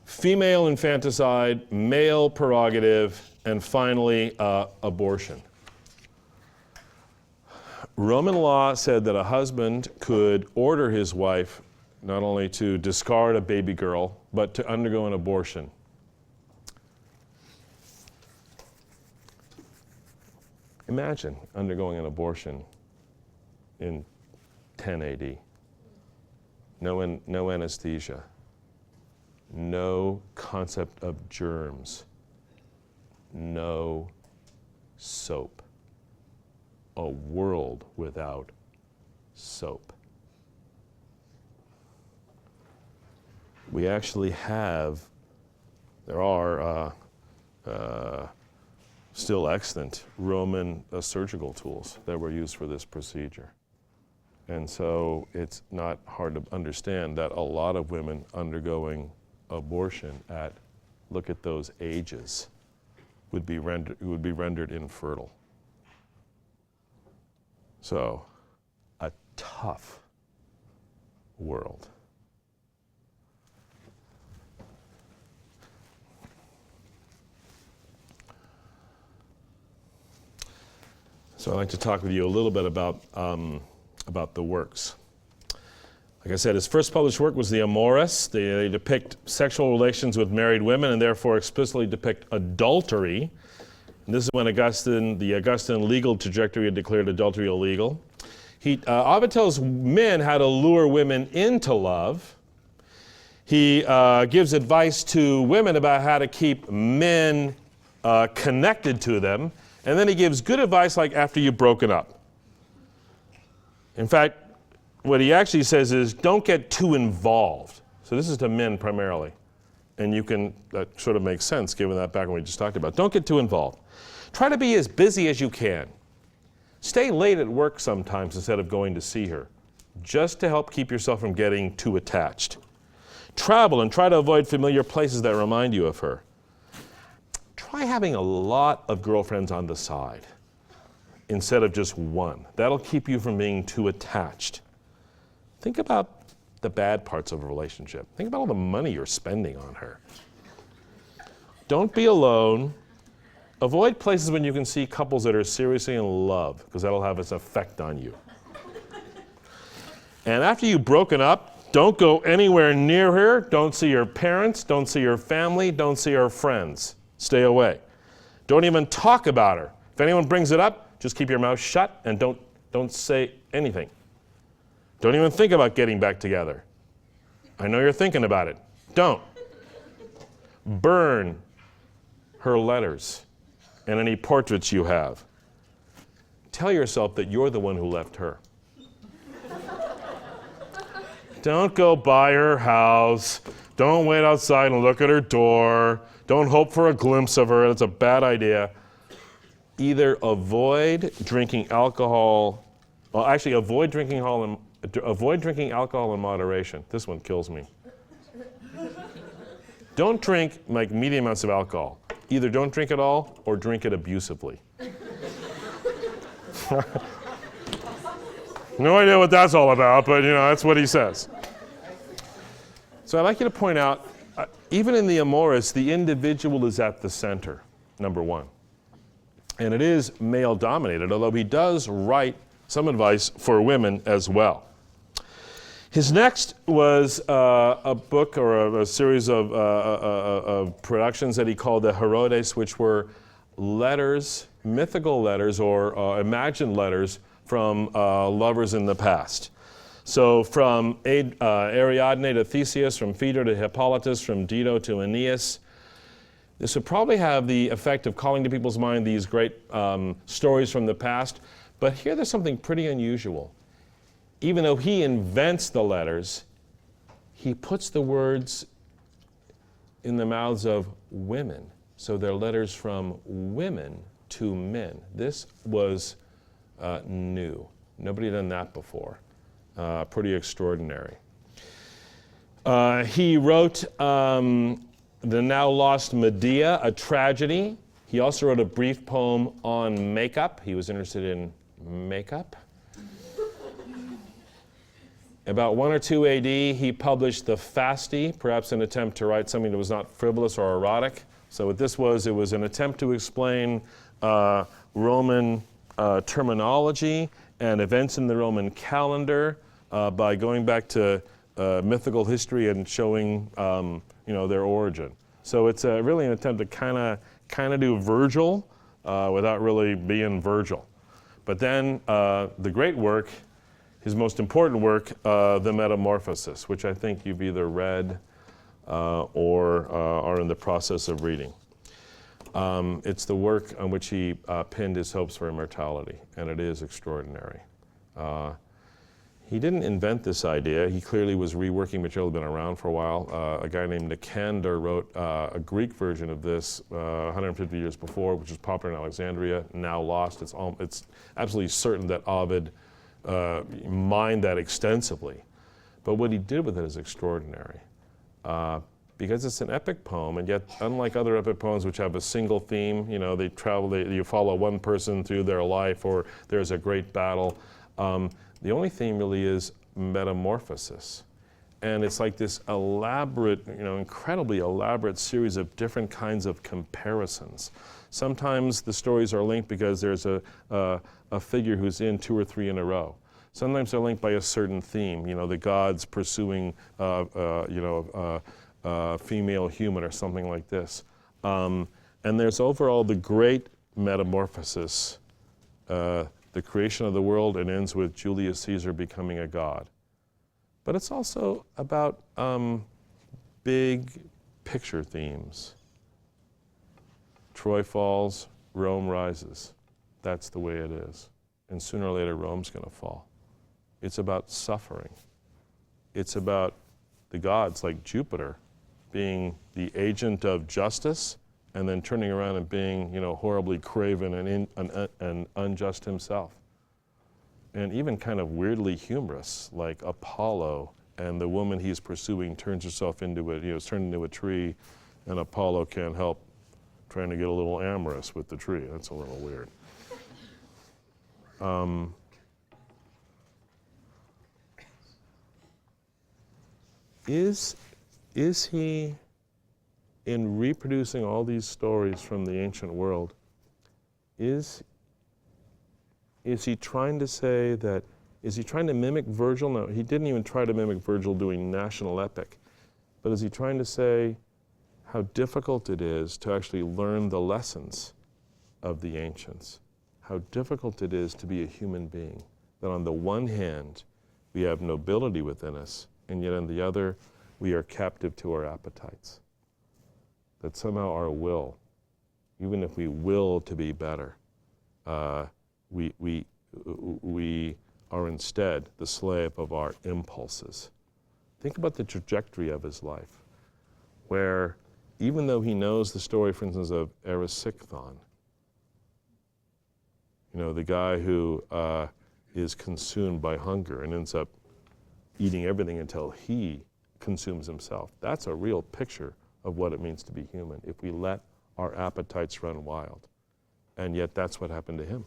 [SPEAKER 1] female infanticide, male prerogative, and finally, abortion. Roman law said that a husband could order his wife not only to discard a baby girl, but to undergo an abortion. Imagine undergoing an abortion in 10 AD. No anesthesia. No concept of germs. No soap. A world without soap. We actually have, there are still extant Roman surgical tools that were used for this procedure. And so it's not hard to understand that a lot of women undergoing abortion at, look at those ages, would be rendered infertile. So, a tough world. So I'd like to talk with you a little bit about the works. Like I said, his first published work was the Amoris. They depict sexual relations with married women and therefore explicitly depict adultery. And this is when the Augustan legal trajectory had declared adultery illegal. Ovid tells men how to lure women into love. He gives advice to women about how to keep men connected to them. And then he gives good advice like after you've broken up. In fact, what he actually says is don't get too involved. So this is to men primarily. And that sort of makes sense given that background we just talked about. Don't get too involved. Try to be as busy as you can. Stay late at work sometimes instead of going to see her, just to help keep yourself from getting too attached. Travel and try to avoid familiar places that remind you of her. Try having a lot of girlfriends on the side instead of just one. That'll keep you from being too attached. Think about the bad parts of a relationship. Think about all the money you're spending on her. Don't be alone. Avoid places when you can see couples that are seriously in love, because that'll have its effect on you. And after you've broken up, don't go anywhere near her. Don't see her parents. Don't see her family. Don't see her friends. Stay away. Don't even talk about her. If anyone brings it up, just keep your mouth shut and don't say anything. Don't even think about getting back together. I know you're thinking about it. Don't. Burn her letters and any portraits you have. Tell yourself that you're the one who left her. Don't go by her house. Don't wait outside and look at her door. Don't hope for a glimpse of her. That's a bad idea. Either avoid drinking alcohol. Well, actually, avoid drinking alcohol in moderation. This one kills me. Don't drink like medium amounts of alcohol. Either don't drink at all or drink it abusively. No idea what that's all about, but that's what he says. So I'd like you to point out, even in the Amoris, the individual is at the center, number one. And it is male-dominated, although he does write some advice for women as well. His next was a book or a series of productions that he called the Herodes, which were letters, mythical letters or imagined letters from lovers in the past. So from Ariadne to Theseus, from Phaedra to Hippolytus, from Dido to Aeneas. This would probably have the effect of calling to people's mind these great stories from the past. But here there's something pretty unusual. Even though he invents the letters, he puts the words in the mouths of women. So they're letters from women to men. This was new. Nobody had done that before. Pretty extraordinary. He wrote the now lost Medea, a tragedy. He also wrote a brief poem on makeup. He was interested in makeup. About 1 or 2 AD, he published the Fasti, perhaps an attempt to write something that was not frivolous or erotic. So what this was, it was an attempt to explain Roman terminology and events in the Roman calendar by going back to mythical history and showing their origin. So it's really an attempt to kind of do Virgil without really being Virgil. But then the great work, his most important work, the Metamorphoses, which I think you've either read or are in the process of reading. It's the work on which he pinned his hopes for immortality, and it is extraordinary. He didn't invent this idea. He clearly was reworking material that had been around for a while. A guy named Nicander wrote a Greek version of this 150 years before, which was popular in Alexandria, now lost. It's absolutely certain that Ovid mined that extensively. But what he did with it is extraordinary. Because it's an epic poem, and yet unlike other epic poems which have a single theme, you follow one person through their life, or there's a great battle. The only theme really is metamorphosis. And it's like this elaborate, incredibly elaborate series of different kinds of comparisons. Sometimes the stories are linked because there's a figure who's in 2 or 3 in a row. Sometimes they're linked by a certain theme, the gods pursuing, female human or something like this. And there's overall the great metamorphosis, the creation of the world, and ends with Julius Caesar becoming a god. But it's also about big picture themes. Troy falls, Rome rises. That's the way it is. And sooner or later, Rome's going to fall. It's about suffering. It's about the gods, like Jupiter, being the agent of justice and then turning around and being, horribly craven and unjust himself. And even kind of weirdly humorous, like Apollo, and the woman he's pursuing turns herself into is turned into a tree, and Apollo can't help trying to get a little amorous with the tree. That's a little weird. Is he, in reproducing all these stories from the ancient world, is he trying to say that, is he trying to mimic Virgil? No, he didn't even try to mimic Virgil doing national epic. But is he trying to say how difficult it is to actually learn the lessons of the ancients? How difficult it is to be a human being. That on the one hand, we have nobility within us, and yet on the other, we are captive to our appetites. That somehow our will, even if we will to be better, we are instead the slave of our impulses. Think about the trajectory of his life, where even though he knows the story, for instance, of Erysichthon, the guy who is consumed by hunger and ends up eating everything until he consumes himself. That's a real picture of what it means to be human, if we let our appetites run wild. And yet that's what happened to him.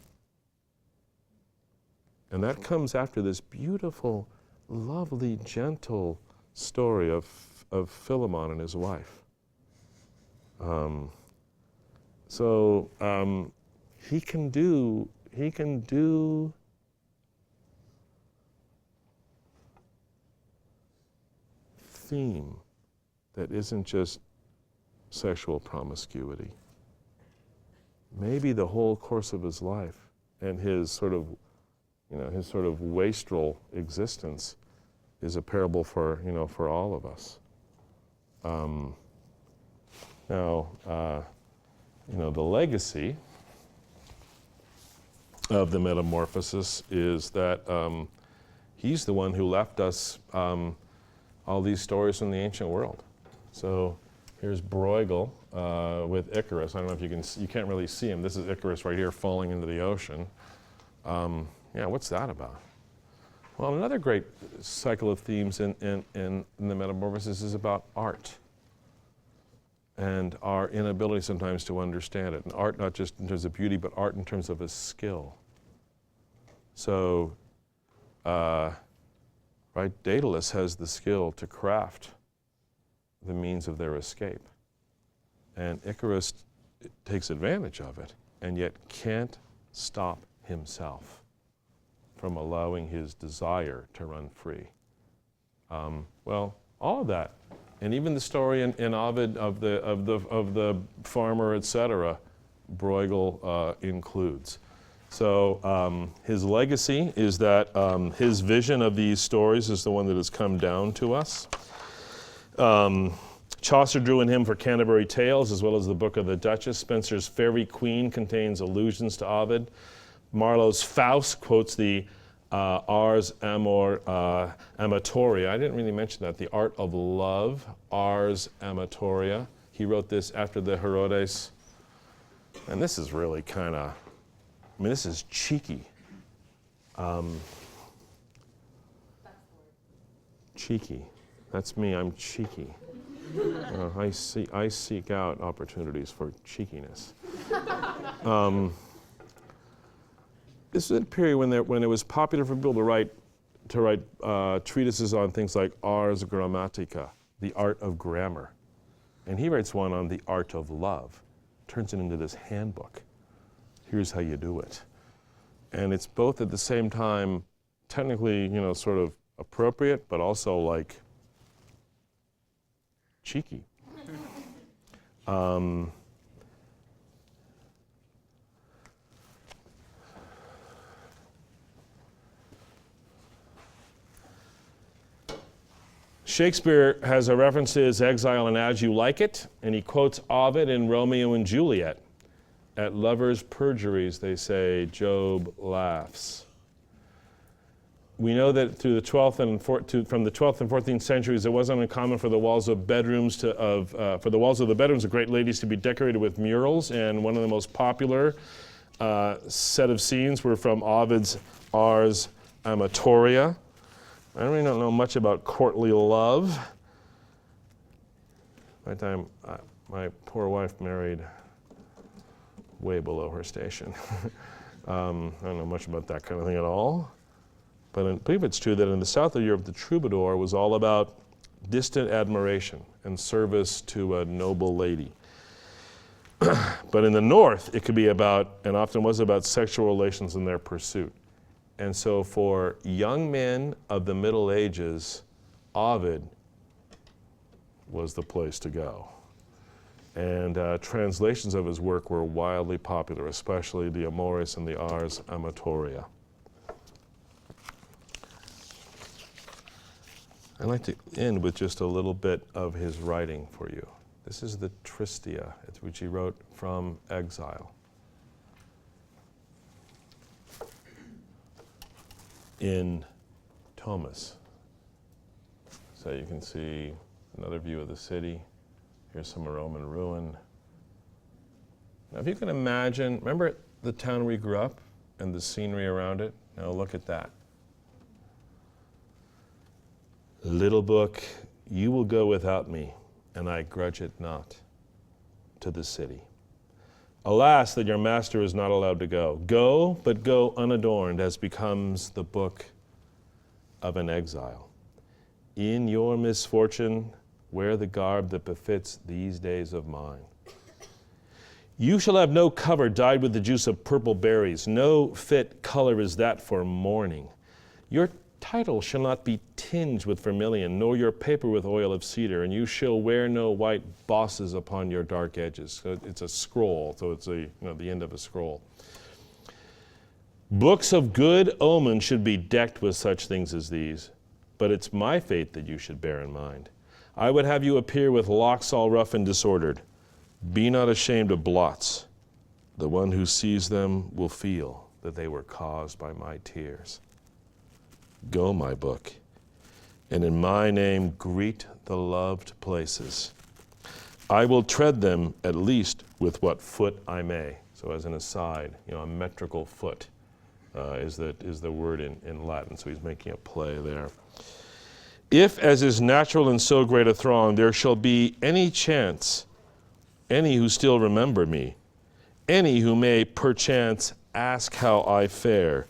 [SPEAKER 1] And that comes after this beautiful, lovely, gentle story of Philemon and his wife. He can do theme that isn't just sexual promiscuity. Maybe the whole course of his life and his sort of wastrel existence is a parable for all of us. The legacy of the Metamorphosis is that he's the one who left us all these stories from the ancient world. So here's Bruegel with Icarus. I don't know if you can't really see him. This is Icarus right here falling into the ocean. What's that about? Well, another great cycle of themes in the Metamorphosis is about art and our inability sometimes to understand it. And art not just in terms of beauty, but art in terms of a skill. So, Daedalus has the skill to craft the means of their escape. And Icarus takes advantage of it, and yet can't stop himself from allowing his desire to run free. All of that, and even the story in Ovid of the farmer, etc., Bruegel includes. So his legacy is that his vision of these stories is the one that has come down to us. Chaucer drew in him for Canterbury Tales, as well as the Book of the Duchess. Spenser's Faerie Queene contains allusions to Ovid. Marlowe's Faust quotes the Ars Amor Amatoria. I didn't really mention that. The Art of Love, Ars Amatoria. He wrote this after the Herodes. And this is really kind of, this is cheeky. Cheeky. That's me, I'm cheeky. I seek out opportunities for cheekiness. This is a period when it was popular for people to write treatises on things like Ars Grammatica, the art of grammar. And he writes one on the art of love, turns it into this handbook. Here's how you do it. And it's both at the same time technically, sort of appropriate, but also like cheeky. Shakespeare has a reference to his exile in As You Like It, and he quotes Ovid in Romeo and Juliet. At lovers' perjuries, they say, Job laughs. We know that through the 12th and from the 12th and 14th centuries, it wasn't uncommon for the walls of bedrooms for the walls of the bedrooms of great ladies to be decorated with murals. And one of the most popular set of scenes were from Ovid's Ars Amatoria. I really don't know much about courtly love. By the time my poor wife married way below her station. I don't know much about that kind of thing at all. But I believe it's true that in the south of Europe, the troubadour was all about distant admiration and service to a noble lady. But in the north, it could be about, and often was about, sexual relations and their pursuit. And so for young men of the Middle Ages, Ovid was the place to go. And translations of his work were wildly popular, especially the Amoris and the Ars Amatoria. I'd like to end with just a little bit of his writing for you. This is the Tristia, which he wrote from exile. In Thomas. So you can see another view of the city. Here's some Roman ruin. Now if you can imagine, remember the town we grew up and the scenery around it? Now look at that. Little book, you will go without me, and I grudge it not, to the city. Alas, that your master is not allowed to go. Go, but go unadorned, as becomes the book of an exile. In your misfortune, wear the garb that befits these days of mine. You shall have no cover dyed with the juice of purple berries. No fit color is that for mourning. Your title shall not be tinged with vermilion, nor your paper with oil of cedar, and you shall wear no white bosses upon your dark edges. So it's a scroll, so it's the end of a scroll. Books of good omen should be decked with such things as these, but it's my fate that you should bear in mind. I would have you appear with locks all rough and disordered. Be not ashamed of blots. The one who sees them will feel that they were caused by my tears. Go, my book, and in my name greet the loved places. I will tread them at least with what foot I may. So as an aside, a metrical foot is the word in Latin, so he's making a play there. If, as is natural in so great a throng, there shall be any chance, any who still remember me, any who may perchance ask how I fare,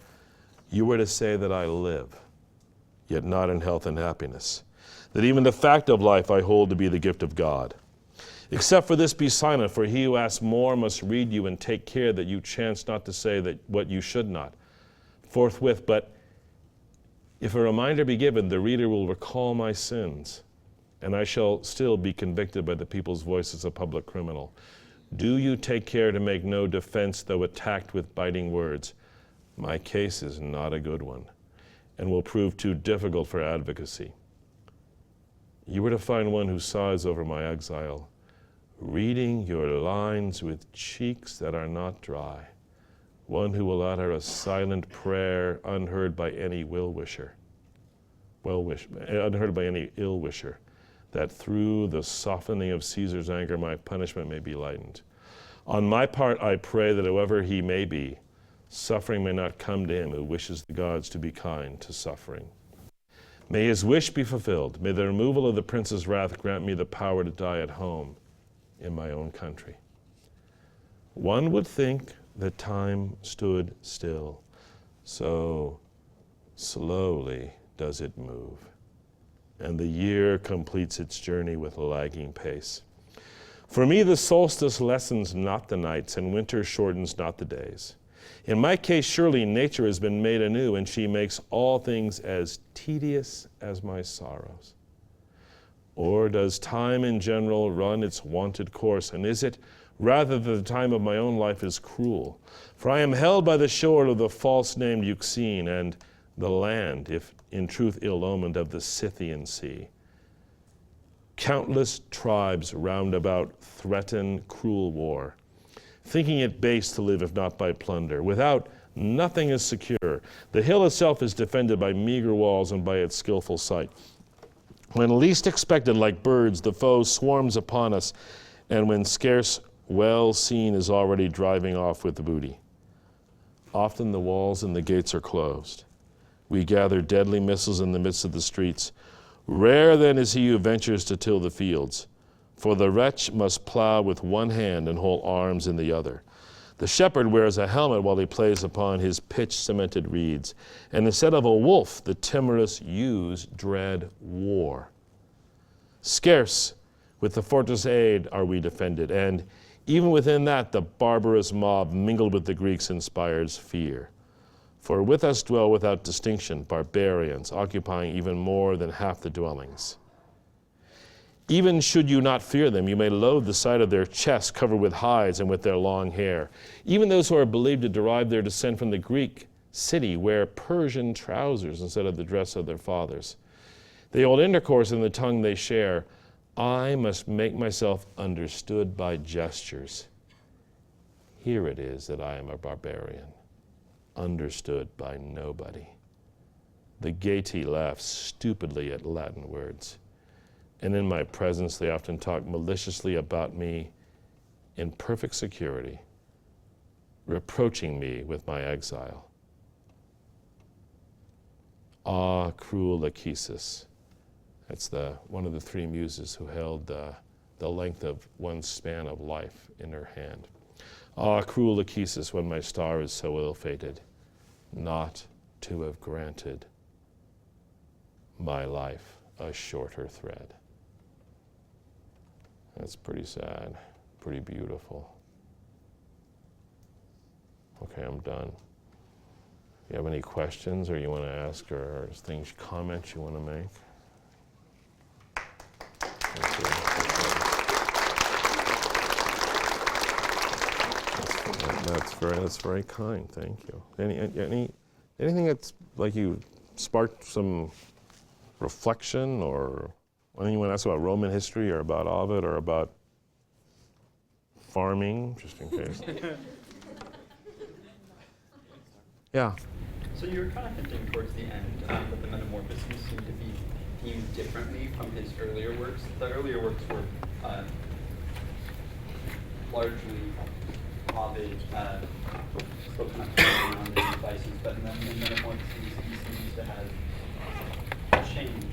[SPEAKER 1] you were to say that I live, yet not in health and happiness, that even the fact of life I hold to be the gift of God. Except for this, be silent, for he who asks more must read you, and take care that you chance not to say that what you should not forthwith. But if a reminder be given, the reader will recall my sins, and I shall still be convicted by the people's voice as a public criminal. Do you take care to make no defense, though attacked with biting words. My case is not a good one, and will prove too difficult for advocacy. You were to find one who sighs over my exile, reading your lines with cheeks that are not dry, one who will utter a silent prayer unheard by any unheard by any ill-wisher, that through the softening of Caesar's anger my punishment may be lightened. On my part, I pray that whoever he may be, suffering may not come to him who wishes the gods to be kind to suffering. May his wish be fulfilled. May the removal of the prince's wrath grant me the power to die at home in my own country. One would think that time stood still, so slowly does it move, and the year completes its journey with lagging pace. For me, the solstice lessens not the nights, and winter shortens not the days. In my case, surely nature has been made anew, and she makes all things as tedious as my sorrows. Or does time in general run its wonted course, and is it rather that the time of my own life is cruel? For I am held by the shore of the false-named Euxine, and the land, if in truth ill-omened, of the Scythian sea. Countless tribes round about threaten cruel war, thinking it base to live if not by plunder. Without, nothing is secure. The hill itself is defended by meager walls and by its skillful sight. When least expected, like birds, the foe swarms upon us, and when scarce well seen is already driving off with the booty. Often the walls and the gates are closed. We gather deadly missiles in the midst of the streets. Rare then is he who ventures to till the fields, for the wretch must plow with one hand and hold arms in the other. The shepherd wears a helmet while he plays upon his pitch-cemented reeds, and instead of a wolf, the timorous ewes dread war. Scarce with the fortress aid are we defended, and even within that the barbarous mob mingled with the Greeks inspires fear. For with us dwell without distinction barbarians, occupying even more than half the dwellings. Even should you not fear them, you may loathe the sight of their chests covered with hides and with their long hair. Even those who are believed to derive their descent from the Greek city wear Persian trousers instead of the dress of their fathers. They hold intercourse in the tongue they share. I must make myself understood by gestures. Here it is that I am a barbarian, understood by nobody. The Geti laughs stupidly at Latin words, and in my presence they often talk maliciously about me in perfect security, reproaching me with my exile. Ah, cruel Lachesis. That's one of the three muses who held the length of one span of life in her hand. Ah, cruel Lachesis, when my star is so ill-fated, not to have granted my life a shorter thread. That's pretty sad, pretty beautiful. Okay, I'm done. You have any questions or you want to ask or things, comments you want to make? That's very kind. Thank you. Anything that's like you sparked some reflection or anything you want to ask about Roman history or about Ovid or about farming, just in case. Yeah.
[SPEAKER 2] So you were kind of hinting towards the end that the Metamorphoses seem to be themed differently from his earlier works. The earlier works were largely Ovid, still kind of focusing on the devices, but then in Metamorphoses he seems to have changed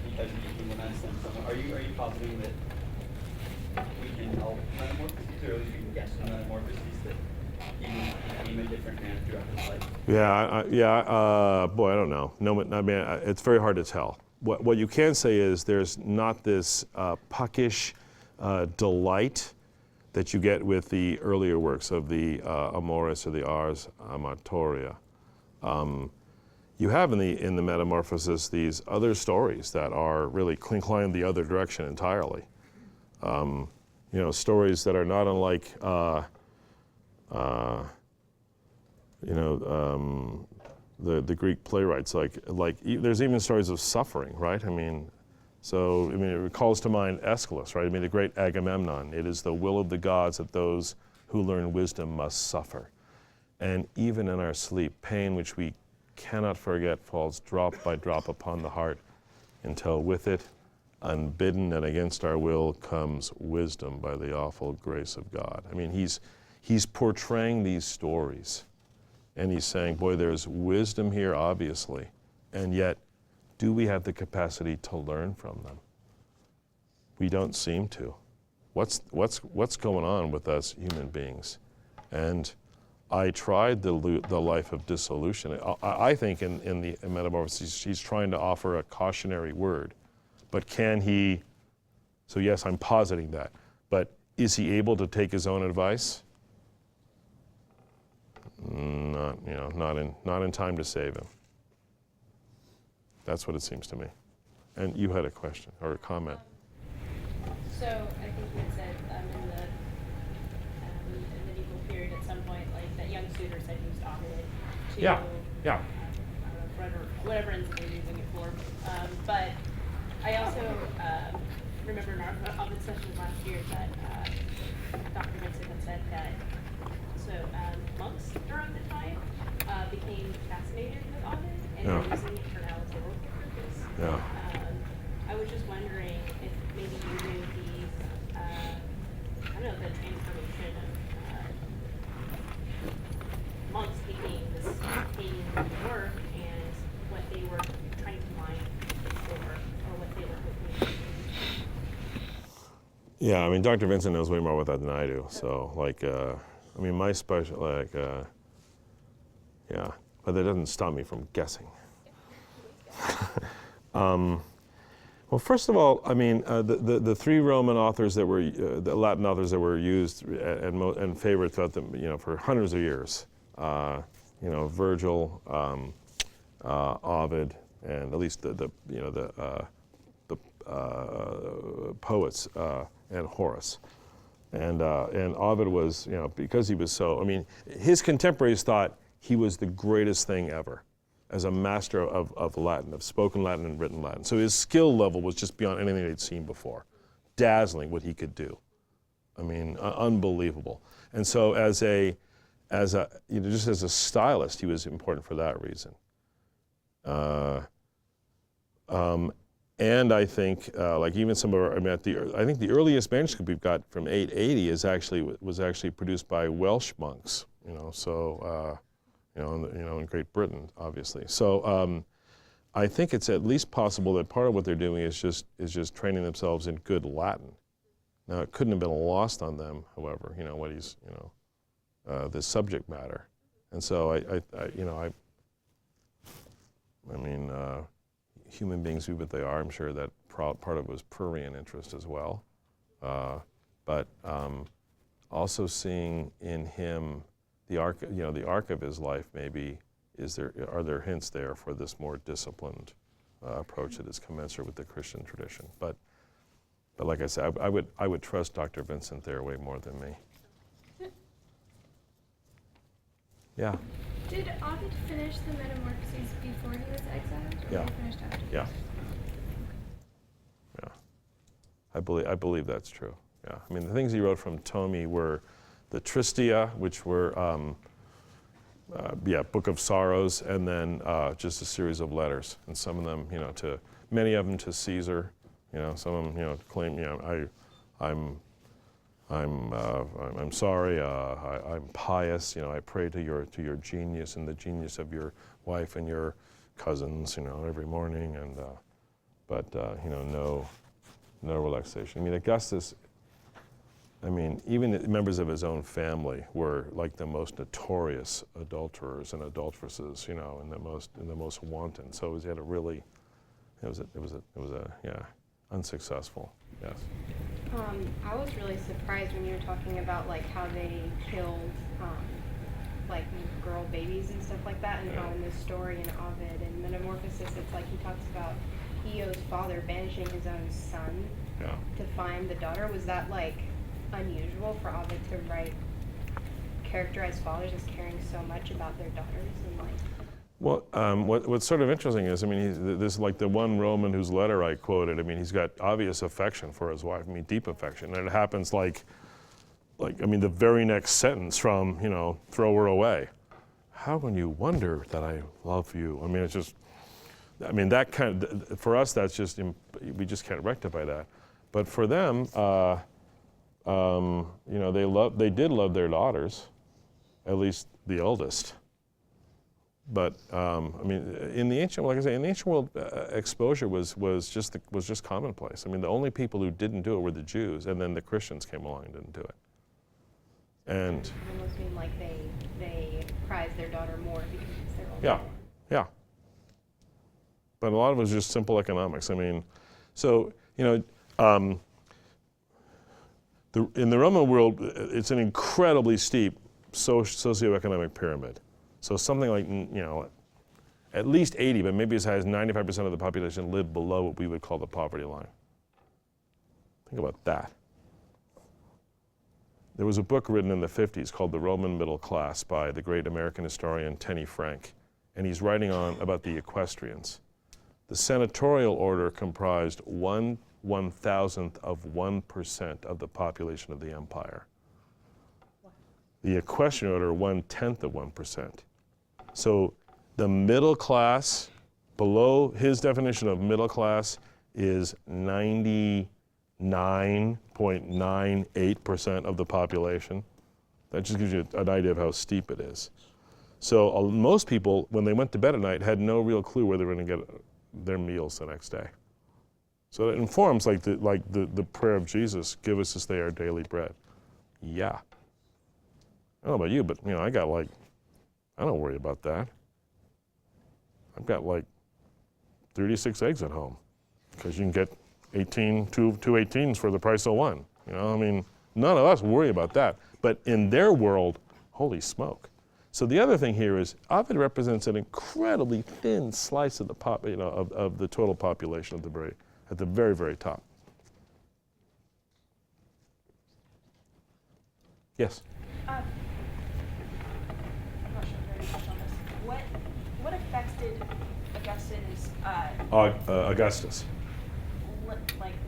[SPEAKER 2] because he laments them. So are you positing that we can help Metamorphoses, or at least we can guess from Metamorphoses that he became a different man throughout his life?
[SPEAKER 1] Boy, I don't know. No, I mean, it's very hard to tell. What you can say is there's not this puckish delight that you get with the earlier works of the Amoris or the Ars Amatoria. You have in the Metamorphosis these other stories that are really inclined the other direction entirely. Stories that are not unlike the Greek playwrights, like there's even stories of suffering, right? It calls to mind Aeschylus, right? The great Agamemnon. It is the will of the gods that those who learn wisdom must suffer. And even in our sleep, pain which we cannot forget falls drop by drop upon the heart until with it, unbidden and against our will, comes wisdom by the awful grace of God. He's portraying these stories, and he's saying, boy, there's wisdom here, obviously, and yet, do we have the capacity to learn from them? We don't seem to. What's going on with us human beings? And I tried the life of dissolution. I think in the Metamorphoses, he's trying to offer a cautionary word, but can he? So yes, I'm positing that, but is he able to take his own advice? Not in time to save him. That's what it seems to me. And you had a question or a comment.
[SPEAKER 3] So I think you had said in the medieval period at some point, like that young suitors had used Ovid to
[SPEAKER 1] Yeah.
[SPEAKER 3] I don't know, whatever ends up using it for. But I also remember in our Ovid session last year that Dr. Vincent had said that monks during the time became fascinated with Ovid and were using it for an allegorical purpose.
[SPEAKER 1] Yeah.
[SPEAKER 3] I was just wondering if maybe you knew the transformation of monks taking this pagan work and what they were trying to mine for, or what they were hoping to do.
[SPEAKER 1] Yeah, Dr. Vincent knows way more about that than I do. So, my special, but that doesn't stop me from guessing. Well, first of all, the three Roman authors that were, the Latin authors that were used and favored throughout for hundreds of years, Virgil, Ovid, and at least the poets, and Horace. And Ovid was, because he was so, his contemporaries thought he was the greatest thing ever as a master of Latin, of spoken Latin and written Latin. So his skill level was just beyond anything they'd seen before. Dazzling what he could do. Unbelievable. And so just as a stylist, he was important for that reason. And I think, even some of our, I think the earliest manuscript we've got from 880 was actually produced by Welsh monks. In Great Britain, obviously. So I think it's at least possible that part of what they're doing is just training themselves in good Latin. Now, it couldn't have been lost on them, however, what he's, the subject matter. And so human beings be what they are. I'm sure that part of it was prurient interest as well. But also seeing in him the arc, the arc of his life maybe are there hints there for this more disciplined approach that is commensurate with the Christian tradition. But like I said, I would trust Dr. Vincent there way more than me. Yeah.
[SPEAKER 4] Did Ovid finish the Metamorphoses before he was exiled? Or
[SPEAKER 1] Yeah.
[SPEAKER 4] he finished after?
[SPEAKER 1] Yeah. Yeah. I believe that's true. Yeah. I mean, the things he wrote from Tomi were the Tristia, which were, Book of Sorrows, and then just a series of letters, and some of them, many of them to Caesar. Some of them, claim, I'm sorry. I'm pious. I pray to your genius and the genius of your wife and your cousins. Every morning, and no relaxation. I mean, Augustus. Even members of his own family were like the most notorious adulterers and adulteresses. And the most wanton. So he had it was unsuccessful. Yes.
[SPEAKER 4] I was really surprised when you were talking about like how they killed like girl babies and stuff like that, and how in this story in Ovid and Metamorphosis, it's like he talks about Eo's father banishing his own son to find the daughter. Was that like unusual for Ovid to characterize fathers as caring so much about their daughters and like?
[SPEAKER 1] Well, what's sort of interesting is, this like the one Roman whose letter I quoted. He's got obvious affection for his wife. Deep affection, and it happens the very next sentence from throw her away. How can you wonder that I love you? It's just, that kind of, for us that's just we just can't rectify that. But for them, they did love their daughters, at least the eldest. But in the ancient, like I say, in the ancient world, exposure was just commonplace. The only people who didn't do it were the Jews, and then the Christians came along and didn't do it. And
[SPEAKER 4] it almost mean like they prize their daughter more because it's their older.
[SPEAKER 1] Yeah. But a lot of it was just simple economics. In the Roman world, it's an incredibly steep socioeconomic pyramid. So something like, at least 80, but maybe as high as 95% of the population live below what we would call the poverty line. Think about that. There was a book written in the 50s called The Roman Middle Class by the great American historian Tenny Frank, and he's writing about the equestrians. The senatorial order comprised 1/1000th of 1% of the population of the empire. The equestrian order, 1/10 of 1%. So the middle class, below his definition of middle class, is 99.98% of the population. That just gives you an idea of how steep it is. So most people, when they went to bed at night, had no real clue where they were going to get their meals the next day. So it informs the prayer of Jesus, give us this day our daily bread. Yeah. I don't know about you, but I don't worry about that. I've got 36 eggs at home because you can get two 18s for the price of one. None of us worry about that. But in their world, holy smoke. So the other thing here is Ovid represents an incredibly thin slice of the of the total population at the very, very top. Yes.
[SPEAKER 5] I'm not sure if you already touched on this. What effects did
[SPEAKER 1] Augustus.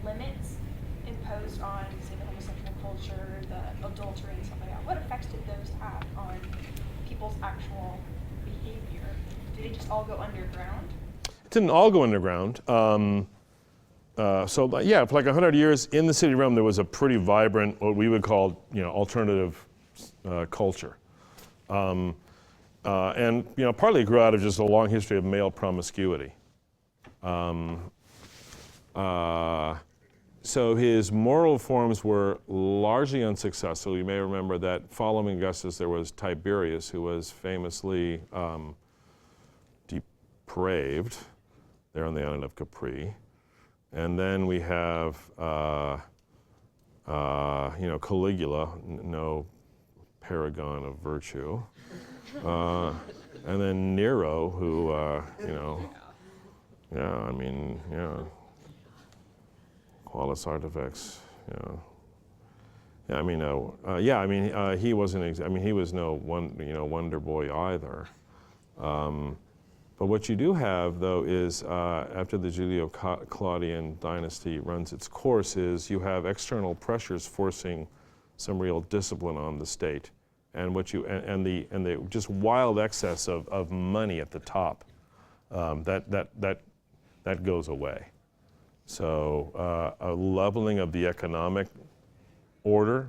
[SPEAKER 5] Limits imposed on, say, the homosexual culture, the adultery, and stuff like that? What effects did those have on people's actual behavior? Did they just all go underground?
[SPEAKER 1] It didn't all go underground. For 100 years in the city of Rome, there was a pretty vibrant, what we would call, alternative culture. And partly grew out of just a long history of male promiscuity. So his moral reforms were largely unsuccessful. You may remember that following Augustus, there was Tiberius, who was famously depraved there on the island of Capri. And then we have, Caligula, no paragon of virtue. And then Nero, who, you know, yeah, I mean, yeah, Qualis Artifex, yeah. Yeah, I mean, he wasn't. I mean, he was no wonder boy either. But what you do have, though, is after the Julio-Claudian dynasty runs its course, is you have external pressures forcing some real discipline on the state, and the just wild excess of money at the top, that goes away. So a leveling of the economic order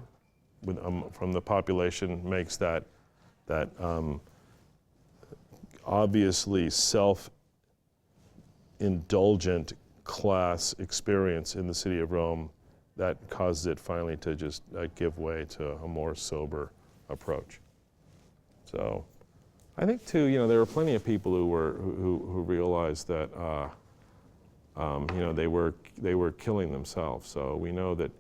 [SPEAKER 1] from the population makes that obviously self-indulgent class experience in the city of Rome that causes it finally to just give way to a more sober approach. So I think too, you know, there were plenty of people who realized that you know, they were killing themselves. So we know that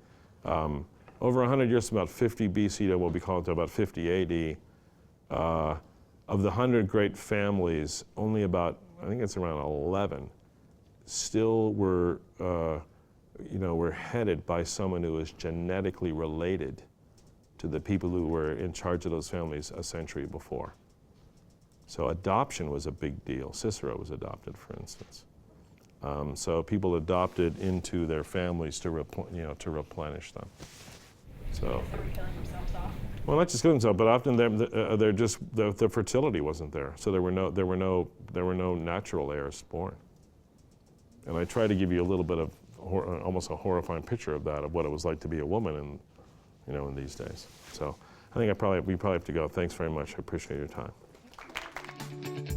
[SPEAKER 1] over 100 years, about 50 BC to what we call it to about 50 AD, of the 100 great families, only about, I think it's around 11, still were, you know, were headed by someone who was genetically related to the people who were in charge of those families a century before. So adoption was a big deal. Cicero was adopted, for instance. So people adopted into their families to replenish them. So.
[SPEAKER 5] They were killing themselves off.
[SPEAKER 1] Well, not just killing themselves, but often they're just the fertility wasn't there, so there were no natural heirs born. And I try to give you a little bit of almost a horrifying picture of that, of what it was like to be a woman in these days. So I think we probably have to go. Thanks very much. I appreciate your time.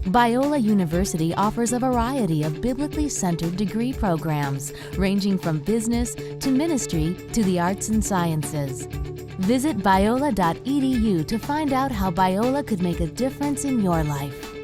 [SPEAKER 6] Biola University offers a variety of biblically centered degree programs, ranging from business to ministry to the arts and sciences. Visit biola.edu to find out how Biola could make a difference in your life.